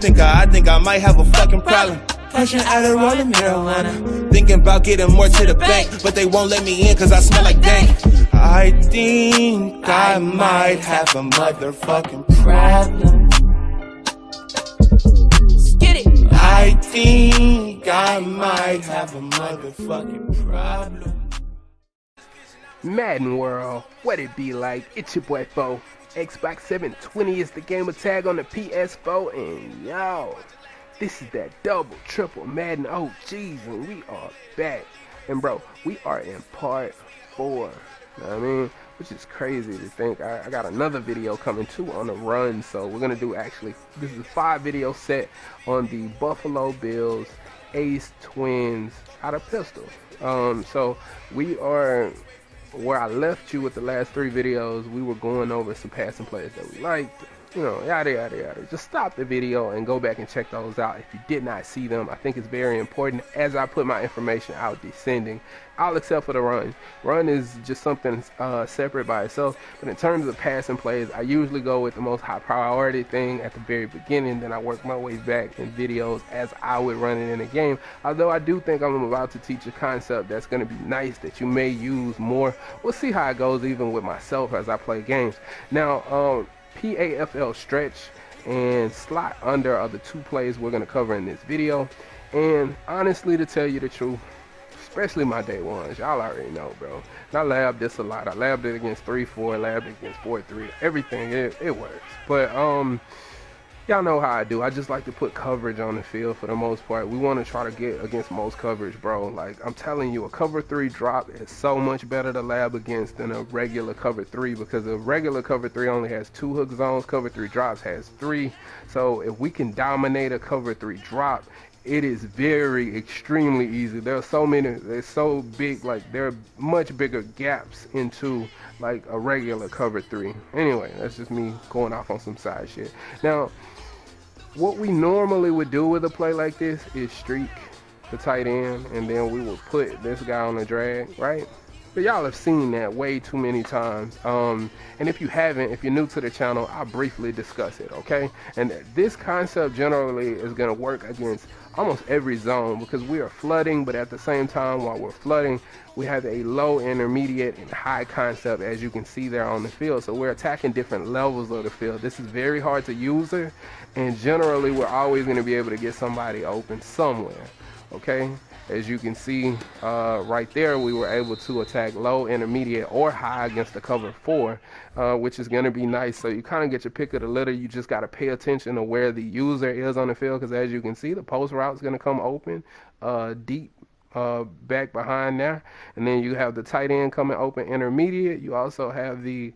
I think I might have a fucking problem. Punching out a rolling marijuana. Thinking about getting more to the bank, but they won't let me in cause I smell like dank. I think I might have a motherfucking problem. Get it. I think I might have a motherfucking problem. Madden World, what it be like? It's your boy Fo. Xbox 720 is the gamer tag on the PS4, and yo, this is that double, triple Madden OGs, and we are back. And bro, we are in part 4. You know what I mean? Which is crazy to think. I got another video coming too on the run, so we're gonna do this is a 5 video set on the Buffalo Bills Ace Twins out of pistol. So we are where I left you with the last 3 videos. We were going over some passing plays that we liked, you know, yada yada yada. Just stop the video and go back and check those out if you did not see them. I think it's very important as I put my information out descending, all except for the run. Run is just something separate by itself, but in terms of passing plays, I usually go with the most high priority thing at the very beginning, then I work my way back in videos as I would run it in a game. Although I do think I'm about to teach a concept that's going to be nice that you may use more. We'll see how it goes even with myself as I play games. Now, PAFL stretch and slot under are the 2 plays we're going to cover in this video. And honestly, to tell you the truth, especially my day ones, y'all already know, bro. And I labbed this a lot. I labbed it against 3-4, labbed it against 4-3, everything. It works. But y'all know how I do. I just like to put coverage on the field for the most part. We want to try to get against most coverage, bro. Like, I'm telling you, a cover 3 drop is so much better to lab against than a regular cover 3, because a regular cover 3 only has 2 hook zones. Cover 3 drops has 3. So if we can dominate a cover 3 drop, it is very extremely easy. There are so many, they're so big, like there are much bigger gaps into like a regular cover 3. Anyway, that's just me going off on some side shit. Now, what we normally would do with a play like this is streak the tight end, and then we would put this guy on the drag, right? But y'all have seen that way too many times. And if you haven't, if you're new to the channel, I'll briefly discuss it, okay? And this concept generally is gonna work against almost every zone because we are flooding, but at the same time, while we're flooding, we have a low, intermediate, and high concept, as you can see there on the field. So we're attacking different levels of the field. This is very hard to user, and generally, we're always gonna be able to get somebody open somewhere, okay? As you can see right there, we were able to attack low, intermediate, or high against the cover 4, which is going to be nice. So you kind of get your pick of the litter. You just got to pay attention to where the user is on the field, because as you can see, the post route is going to come open deep back behind there. And then you have the tight end coming open intermediate. You also have the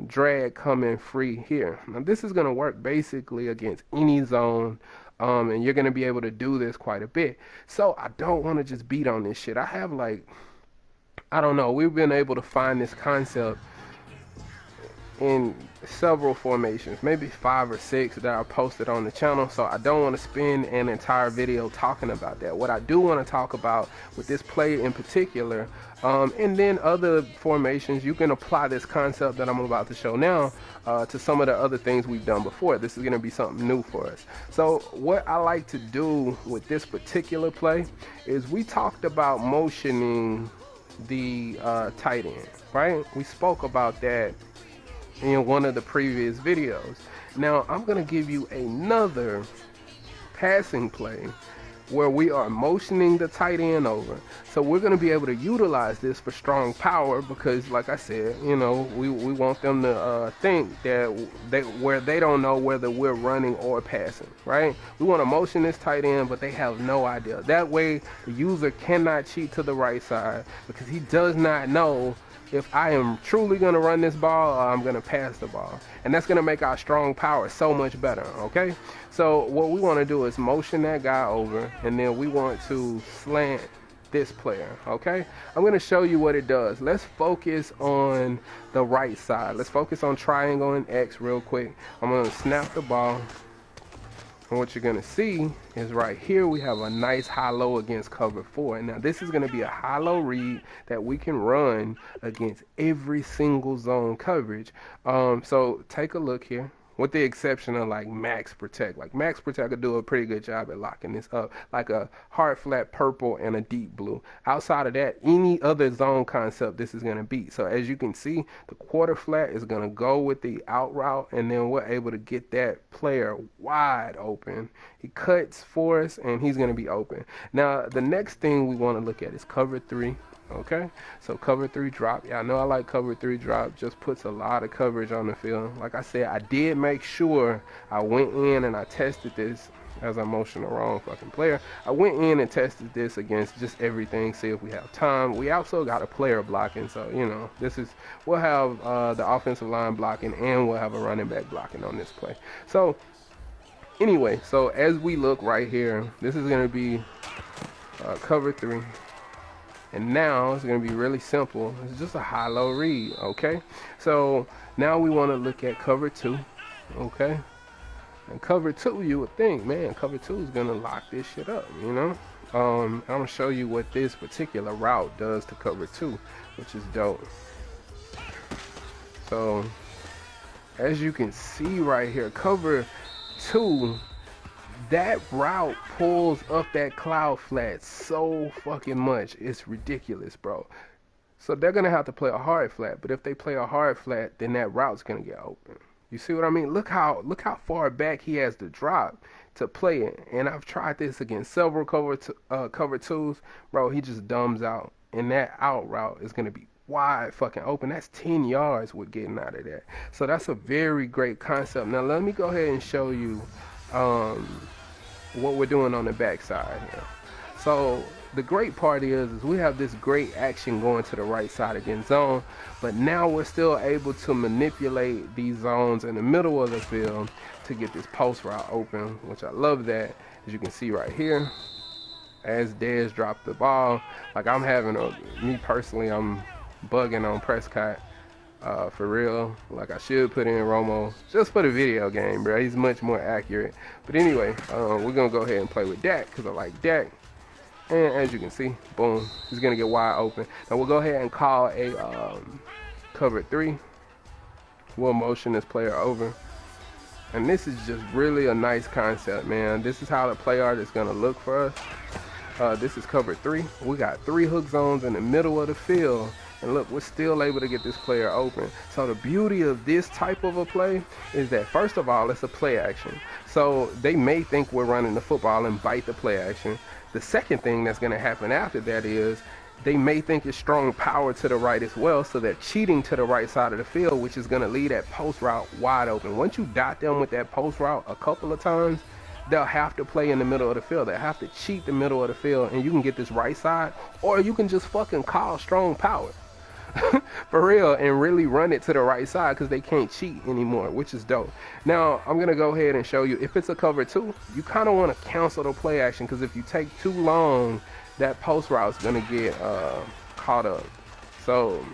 drag coming free here. Now this is going to work basically against any zone. And you're going to be able to do this quite a bit. So I don't want to just beat on this shit. I have like, I don't know, we've been able to find this concept in several formations, maybe 5 or 6 that are posted on the channel. So I don't want to spend an entire video talking about that. What I do want to talk about with this play in particular, and then other formations, you can apply this concept that I'm about to show now to some of the other things we've done before. This is going to be something new for us. So what I like to do with this particular play is we talked about motioning the tight end, right? We spoke about that in one of the previous videos. Now I'm going to give you another passing play where we are motioning the tight end over. So we're going to be able to utilize this for strong power because, like I said, you know, we want them to think that where they don't know whether we're running or passing, right? We want to motion this tight end, but they have no idea. That way the user cannot cheat to the right side because he does not know if I am truly going to run this ball or I'm going to pass the ball. And that's going to make our strong power so much better, okay? So what we want to do is motion that guy over, and then we want to slant this player, okay? I'm going to show you what it does. Let's focus on the right side. Let's focus on triangle and X real quick. I'm going to snap the ball. And what you're going to see is right here we have a nice high-low against cover 4. And now this is going to be a high-low read that we can run against every single zone coverage. So take a look here. with the exception of like max protect. Like max protect could do a pretty good job at locking this up, like a hard flat purple and a deep blue. Outside of that, any other zone concept this is going to beat. So as you can see, the quarter flat is going to go with the out route, and then we're able to get that player wide open. He cuts for us, and he's going to be open. Now the next thing we want to look at is cover 3. Okay, so cover 3 drop. Yeah, I know I like cover 3 drop. Just puts a lot of coverage on the field. Like I said, I did make sure I went in and I tested this. As I motion the wrong fucking player, I went in and tested this against just everything, see if we have time. We also got a player blocking, so you know, we'll have the offensive line blocking, and we'll have a running back blocking on this play. So anyway, so as we look right here, this is going to be cover 3. And now it's going to be really simple. It's just a high-low read, okay? So now we want to look at cover 2, okay? And cover 2, you would think, man, cover 2 is going to lock this shit up, you know? I'm going to show you what this particular route does to cover 2, which is dope. So as you can see right here, cover 2, that route pulls up that cloud flat so fucking much. It's ridiculous, bro. So they're going to have to play a hard flat. But if they play a hard flat, then that route's going to get open. You see what I mean? Look how far back he has to drop to play it. And I've tried this against several cover 2s. Bro, he just dumbs out. And that out route is going to be wide fucking open. That's 10 yards with getting out of that. So that's a very great concept. Now let me go ahead and show you what we're doing on the backside here. So the great part is we have this great action going to the right side against zone, but now we're still able to manipulate these zones in the middle of the field to get this post route open, which I love that. As you can see right here, as Dez dropped the ball, like me personally, I'm bugging on Prescott. For real, like I should put in Romo just for the video game, bro. He's much more accurate. But anyway, we're gonna go ahead and play with Dak because I like Dak. And as you can see, boom, he's gonna get wide open. Now we'll go ahead and call a cover 3. We'll motion this player over, and this is just really a nice concept, man. This is how the play art is gonna look for us. This is cover 3. We got 3 hook zones in the middle of the field. And look, we're still able to get this player open. So the beauty of this type of a play is that, first of all, it's a play action. So they may think we're running the football and bite the play action. The second thing that's going to happen after that is they may think it's strong power to the right as well. So they're cheating to the right side of the field, which is going to leave that post route wide open. Once you dot them with that post route a couple of times, they'll have to play in the middle of the field. They'll have to cheat the middle of the field, and you can get this right side, or you can just fucking call strong power. For real, and really run it to the right side because they can't cheat anymore, which is dope. Now I'm gonna go ahead and show you, if it's a cover 2, you kind of want to cancel the play action, because if you take too long, that post route is gonna get caught up. So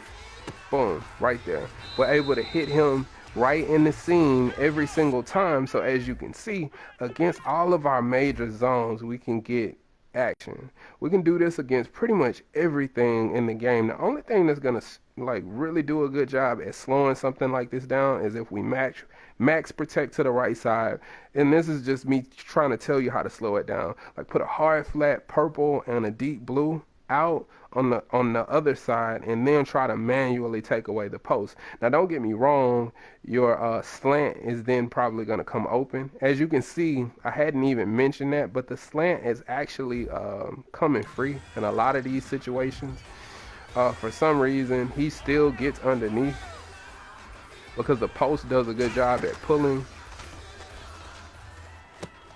boom, right there, we're able to hit him right in the seam every single time. So as you can see, against all of our major zones, we can get action. We can do this against pretty much everything in the game. The only thing that's gonna like really do a good job at slowing something like this down is if we max protect to the right side. And this is just me trying to tell you how to slow it down. Like put a hard flat purple and a deep blue out on the other side, and then try to manually take away the post. Now don't get me wrong, your slant is then probably going to come open. As you can see, I hadn't even mentioned that, but the slant is actually coming free in a lot of these situations. For some reason, he still gets underneath because the post does a good job at pulling.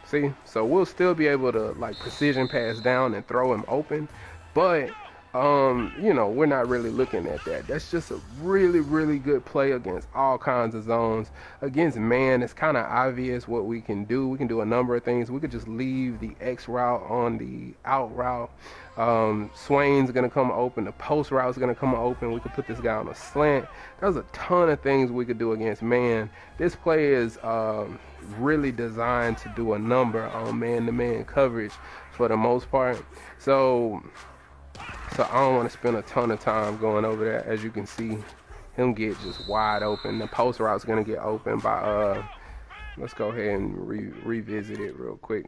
See, so we'll still be able to like precision pass down and throw him open, but you know, we're not really looking at that. That's just a really good play against all kinds of zones. Against man, it's kind of obvious what we can do. We can do a number of things. We could just leave the X route on the out route. Swain's gonna come open, the post route is gonna come open. We could put this guy on a slant. There's a ton of things we could do against man. This play is really designed to do a number on man-to-man coverage for the most part. So I don't want to spend a ton of time going over that. As you can see, him get just wide open. The post route is gonna get open by let's go ahead and revisit it real quick.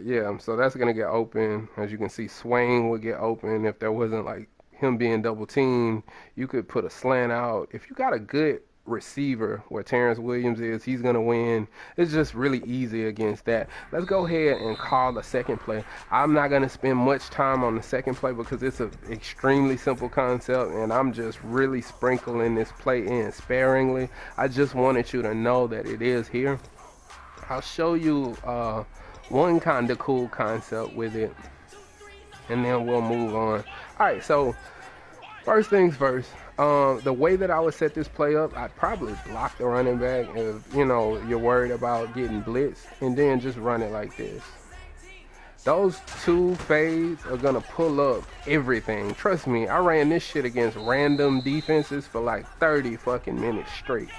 Yeah, so that's gonna get open. As you can see, Swain would get open if there wasn't like him being double teamed. You could put a slant out. If you got a good receiver where Terrence Williams is, he's gonna win. It's just really easy against that. Let's go ahead and call the second play. I'm not gonna spend much time on the second play because it's an extremely simple concept, and I'm just really sprinkling this play in sparingly. I just wanted you to know that it is here. I'll show you one kind of cool concept with it, and then we'll move on. All right, so first things first, the way that I would set this play up, I'd probably block the running back if, you know, you're worried about getting blitzed, and then just run it like this. Those two fades are gonna pull up everything. Trust me, I ran this shit against random defenses for like 30 fucking minutes straight,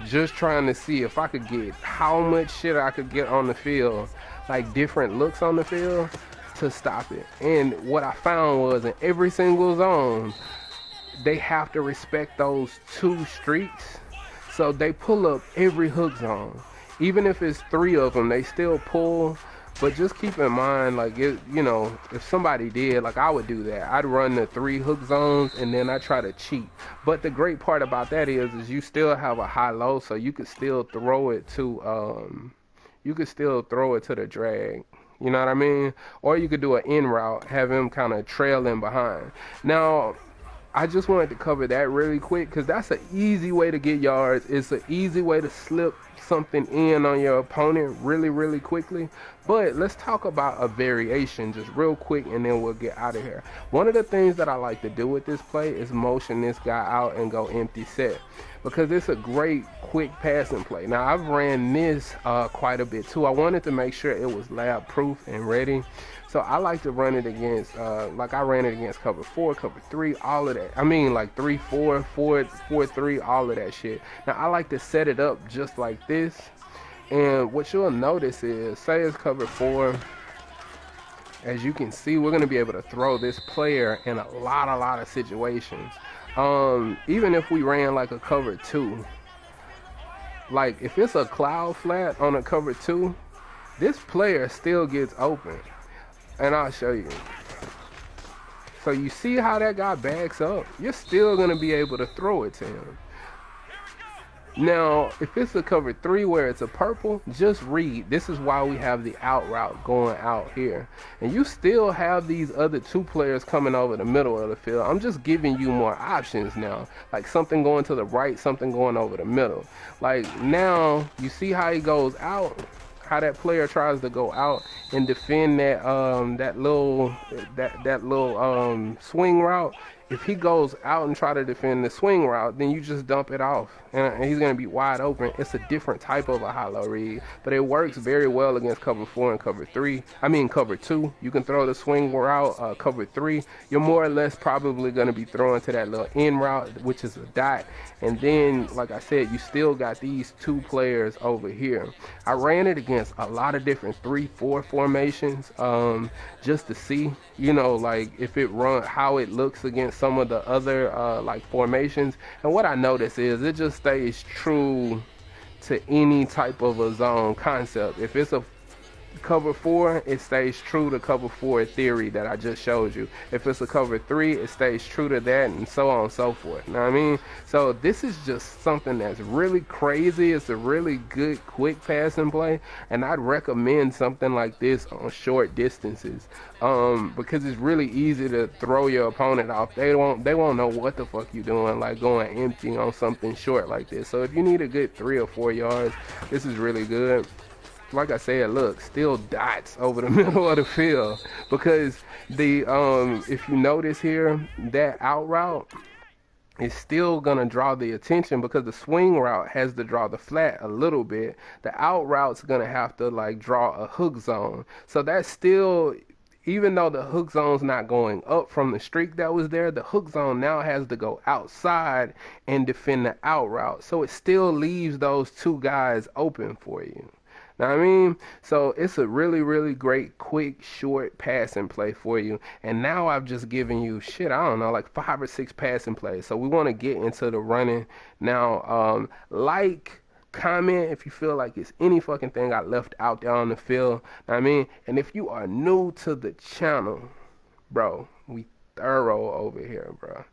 just trying to see if I could get how much shit I could get on the field, like different looks on the field, to stop it. And what I found was in every single zone, they have to respect those two streaks, so they pull up every hook zone. Even if it's 3 of them, they still pull. But just keep in mind, like, it, you know, if somebody did, like I would do that, I'd run the 3 hook zones and then I try to cheat. But the great part about that is you still have a high-low, so you could still throw it to the drag. You know what I mean? Or you could do an in route, have him kind of trailing behind. Now, I just wanted to cover that really quick because that's an easy way to get yards. It's an easy way to slip something in on your opponent really, really quickly. But let's talk about a variation just real quick, and then we'll get out of here. One of the things that I like to do with this play is motion this guy out and go empty set, because it's a great quick passing play. Now, I've ran this quite a bit too. I wanted to make sure it was lab proof and ready. So I like to run it against, like I ran it against cover 4, cover 3, all of that. I mean, like 3-4, 4-3, all of that shit. Now, I like to set it up just like this. And what you'll notice is, say it's cover 4. As you can see, we're going to be able to throw this player in a lot of situations. Even if we ran like a cover 2. Like, if it's a cloud flat on a cover 2, this player still gets open. And I'll show you. So you see how that guy backs up? You're still going to be able to throw it to him. Now, if it's a cover 3 where it's a purple, just read. This is why we have the out route going out here. And you still have these other 2 players coming over the middle of the field. I'm just giving you more options now. Like something going to the right, something going over the middle. Like now, you see how he goes out? How that player tries to go out and defend that little swing route. If he goes out and try to defend the swing route, then you just dump it off, and he's going to be wide open. It's a different type of a hollow read, but it works very well against cover 4 and cover 3. I mean cover 2. You can throw the swing route. Cover 3, you're more or less probably going to be throwing to that little in route, which is a dot. And then, like I said, you still got these 2 players over here. I ran it against a lot of different 3-4 formations, just to see, you know, like if it how it looks against some of the other like formations. And what I notice is it just stays true to any type of a zone concept. If it's a cover 4, it stays true to cover 4 theory that I just showed you. If it's a cover 3, it stays true to that, and so on and so forth. You know what I mean? So this is just something that's really crazy. It's a really good quick passing play, and I'd recommend something like this on short distances, because it's really easy to throw your opponent off. They won't know what the fuck you doing, like going empty on something short like this. So if you need a good 3 or 4 yards, this is really good. Like I said, look, still dots over the middle of the field, because the if you notice here, that out route is still gonna draw the attention, because the swing route has to draw the flat a little bit. The out route's gonna have to like draw a hook zone. So that's still, even though the hook zone's not going up from the streak that was there, the hook zone now has to go outside and defend the out route. So it still leaves those 2 guys open for you. Know what I mean? So it's a really, really great, quick, short passing play for you. And now I've just given you shit, I don't know, like 5 or 6 passing plays. So we want to get into the running now. Like, comment if you feel like it's any fucking thing I left out there on the field. Know what I mean? And if you are new to the channel, bro, we thorough over here, bro.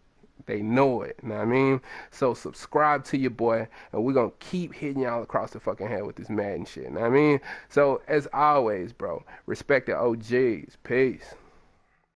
They know it, you know what I mean? So subscribe to your boy, and we're gonna keep hitting y'all across the fucking head with this Madden shit, you know what I mean? So as always, bro, respect the OGs. Peace.